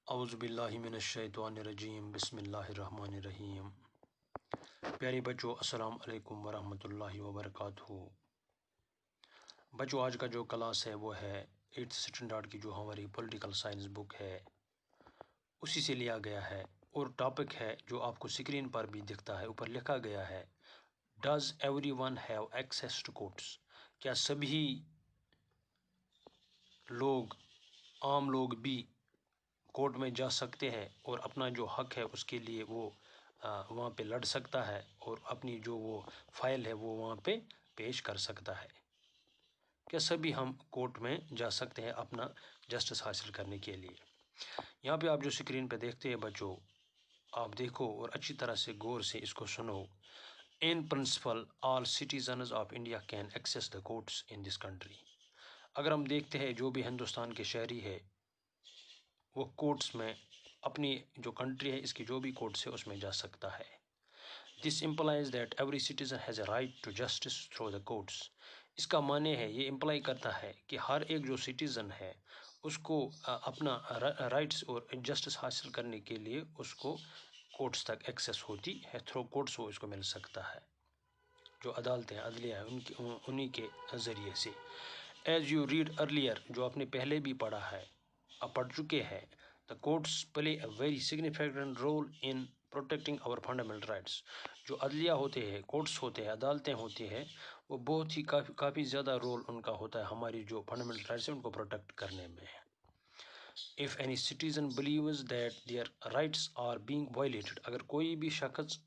اعوذ باللہ من الشیطان الرجیم بسم اللہ الرحمن الرحیم۔ پیارے بچوں، السلام علیکم ورحمۃ اللہ وبرکاتہ۔ بچوں، آج کا جو کلاس ہے وہ ہے 8th اسٹینڈرڈ کی جو ہماری پولیٹیکل سائنس بک ہے اسی سے لیا گیا ہے، اور ٹاپک ہے جو آپ کو اسکرین پر بھی دکھتا ہے، اوپر لکھا گیا ہے does everyone have access to courts? کیا سبھی لوگ، عام لوگ بھی کورٹ میں جا سکتے ہیں اور اپنا جو حق ہے اس کے لیے وہ وہاں پہ لڑ سکتا ہے اور اپنی جو وہ فائل ہے وہ وہاں پہ پیش کر سکتا ہے؟ کیا سبھی ہم کورٹ میں جا سکتے ہیں اپنا جسٹس حاصل کرنے کے لیے؟ یہاں پہ آپ جو اسکرین پہ دیکھتے ہیں بچوں، آپ دیکھو اور اچھی طرح سے غور سے اس کو سنو۔ In principle all citizens of India can access the courts in this country. اگر ہم دیکھتے ہیں جو بھی ہندوستان کے شہری ہے وہ کورٹس میں، اپنی جو کنٹری ہے اس کی جو بھی کورٹس ہے اس میں جا سکتا ہے۔ This implies that every citizen has a right to justice through the courts. اس کا معنی ہے، یہ امپلائی کرتا ہے کہ ہر ایک جو سٹیزن ہے اس کو اپنا رائٹس اور جسٹس حاصل کرنے کے لیے اس کو کورٹس تک ایکسیس ہوتی ہے، تھرو کورٹس وہ اس کو مل سکتا ہے۔ جو عدالتیں عدلیہ ہیں انہی کے ذریعے سے۔ ایز یو ریڈ ارلیئر، جو آپ نے پہلے بھی پڑھا ہے، اب پڑھ چکے ہیں، the courts play a very significant role in protecting our fundamental rights. جو عدلیہ ہوتے ہیں، کورٹس ہوتے ہیں، عدالتیں ہوتی ہیں، وہ بہت ہی کافی زیادہ رول ان کا ہوتا ہے ہماری جو فنڈامنٹل رائٹس ہیں ان کو پروٹیکٹ کرنے میں۔ If any citizen believes that their rights are being violated، اگر کوئی بھی شخص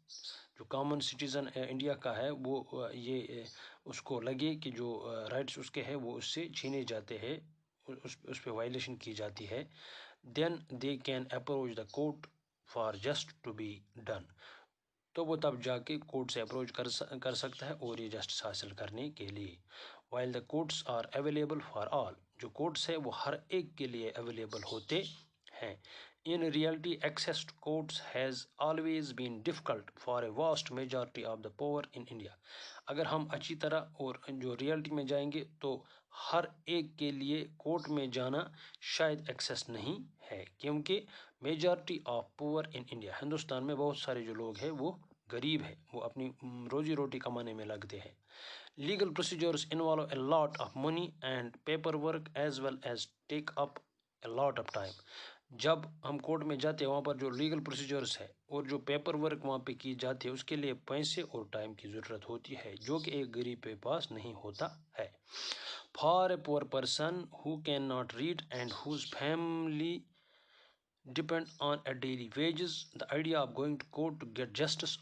جو کامن سٹیزن انڈیا کا ہے وہ یہ اس کو لگے کہ جو رائٹس اس کے ہیں وہ اس سے چھینے جاتے ہیں، اس پہ وائلیشن کی جاتی ہے، then they can approach the court for just to be done، تو وہ تب جا کے کورٹ سے اپروچ کر سکتا ہے اور یہ جسٹس حاصل کرنے کے لیے۔ while the courts are available for all، جو کورٹس ہے وہ ہر ایک کے لیے اویلیبل ہوتے ہیں۔ in reality access to courts has always been difficult for a vast majority of the poor in India۔ اگر ہم اچھی طرح اور جو ریالٹی میں جائیں گے تو ہر ایک کے لیے کورٹ میں جانا شاید ایکسیس نہیں ہے، کیونکہ majority of poor in India, Hindustan میں بہت سارے جو لوگ ہیں وہ غریب ہیں، وہ اپنی روزی روٹی کمانے میں لگتے ہیں۔ Legal procedures involve a lot of money and paper work as well as take up a lot of time. جب ہم کورٹ میں جاتے ہیں وہاں پر جو لیگل پروسیجرز ہے اور جو پیپر ورک وہاں پہ کی جاتی ہے اس کے لیے پیسے اور ٹائم کی ضرورت ہوتی ہے، جو کہ ایک غریب کے پاس نہیں ہوتا ہے۔ For a poor person who can not read and whose family depend on a daily wages, the idea of going to court to get justice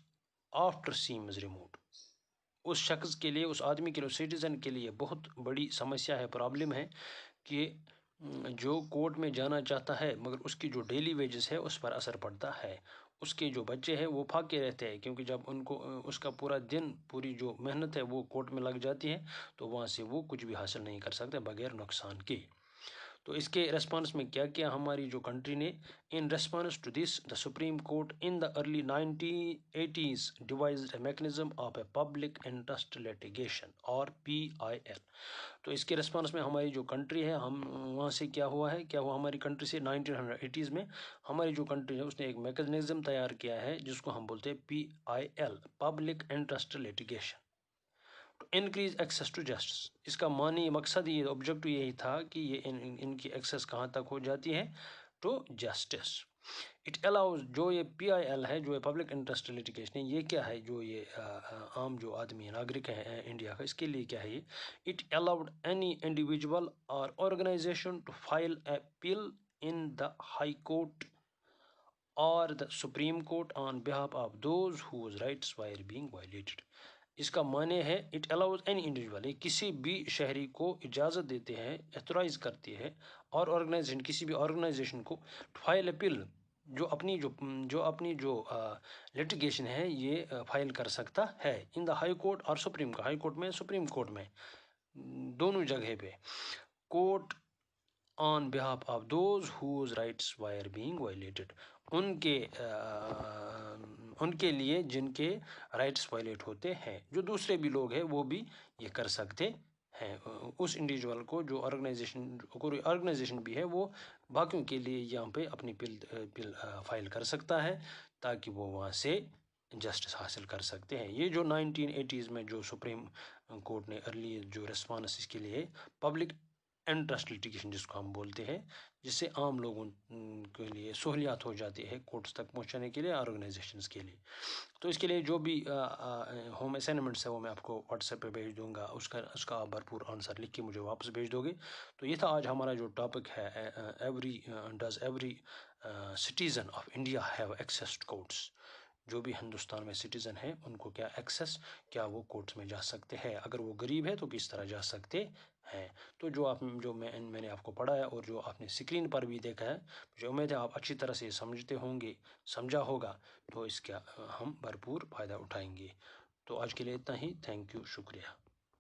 after seems remote۔ اس شخص کے لیے، اس آدمی کے لیے، اس سٹیزن کے لیے بہت بڑی سمسیا ہے، پرابلم ہے کہ جو کورٹ میں جانا چاہتا ہے مگر اس کی جو ڈیلی ویجز ہے اس پر اثر پڑتا ہے۔ اس کے جو بچے ہیں وہ پھاکے رہتے ہیں، کیونکہ جب ان کو اس کا پورا دن، پوری جو محنت ہے وہ کورٹ میں لگ جاتی ہے تو وہاں سے وہ کچھ بھی حاصل نہیں کر سکتے بغیر نقصان کے۔ تو اس کے ریسپانس میں کیا کیا ہماری جو کنٹری نے؟ In response to this the supreme court in the early 1980s devised a mechanism of a public interest litigation or PIL۔ تو اس کے ریسپانس میں ہماری جو کنٹری ہے، ہم وہاں سے کیا ہوا ہماری کنٹری سے 1980s میں ہماری جو کنٹری ہے اس نے ایک میکنزم تیار کیا ہے جس کو ہم بولتے ہیں PIL، public interest litigation, to increase access to justice. اس کا معنی، مقصد، یہ آبجیکٹو یہی تھا کہ یہ ان کی ایکسیس کہاں تک ہو جاتی ہے؟ To justice. اٹ الاؤز، جو یہ PIL ہے، جو یہ پبلک انٹرسٹ لیٹیگیشن ہے، یہ کیا ہے؟ جو یہ عام جو آدمی ناگرک ہے انڈیا کا، اس کے لیے کیا ہے یہ؟ It allowed any individual or organisation to file a bill in the high court or the supreme court on behalf of those whose rights were being violated. اس کا معنی ہے اٹ الاؤز اینی انڈیویژول، یہ کسی بھی شہری کو اجازت دیتے ہیں، ایتھورائز کرتی ہے، اور آرگنائزیشن، کسی بھی آرگنائزیشن کو فائل اے بل، جو اپنی جو لٹیگیشن ہے یہ فائل کر سکتا ہے ان دا ہائی کورٹ اور سپریم کورٹ، ہائی کورٹ میں، سپریم کورٹ میں، دونوں جگہ پہ۔ Court on behalf of those whose rights were being violated, ان کے لیے جن کے رائٹس وائلیٹ ہوتے ہیں، جو دوسرے بھی لوگ ہیں وہ بھی یہ کر سکتے ہیں اس انڈیویجول کو جو آرگنائزیشن بھی ہے وہ باقیوں کے لیے یہاں پہ اپنی بل فائل کر سکتا ہے تاکہ وہ وہاں سے جسٹس حاصل کر سکتے ہیں. یہ جو 1980s میں جو سپریم کورٹ نے ارلی جو ریسپانس اس کے لیے پبلک انٹرسٹ لٹیگیشن جس کو ہم بولتے ہیں، جس سے عام لوگوں کے لیے سہولیات ہو جاتی ہے کورٹس تک پہنچانے کے لیے، آرگنائزیشنز کے لیے. تو اس کے لیے جو بھی ہوم اسائنمنٹس ہے وہ میں آپ کو واٹس ایپ پہ بھیج دوں گا، اس کا آپ بھرپور آنسر لکھ کے مجھے واپس بھیج دو گے. تو یہ تھا آج ہمارا جو ٹاپک ہے، does every citizen of India have access to courts. جو بھی ہندوستان میں سٹیزن ہیں ان کو کیا وہ کورٹس میں جا سکتے ہیں؟ اگر وہ غریب ہے تو کس طرح جا سکتے ہیں؟ تو جو میں نے آپ کو پڑھایا اور جو آپ نے اسکرین پر بھی دیکھا ہے، مجھے امید ہے آپ اچھی طرح سے سمجھا ہوگا، تو اس کا ہم بھرپور فائدہ اٹھائیں گے. تو آج کے لیے اتنا ہی. تھینک یو، شکریہ.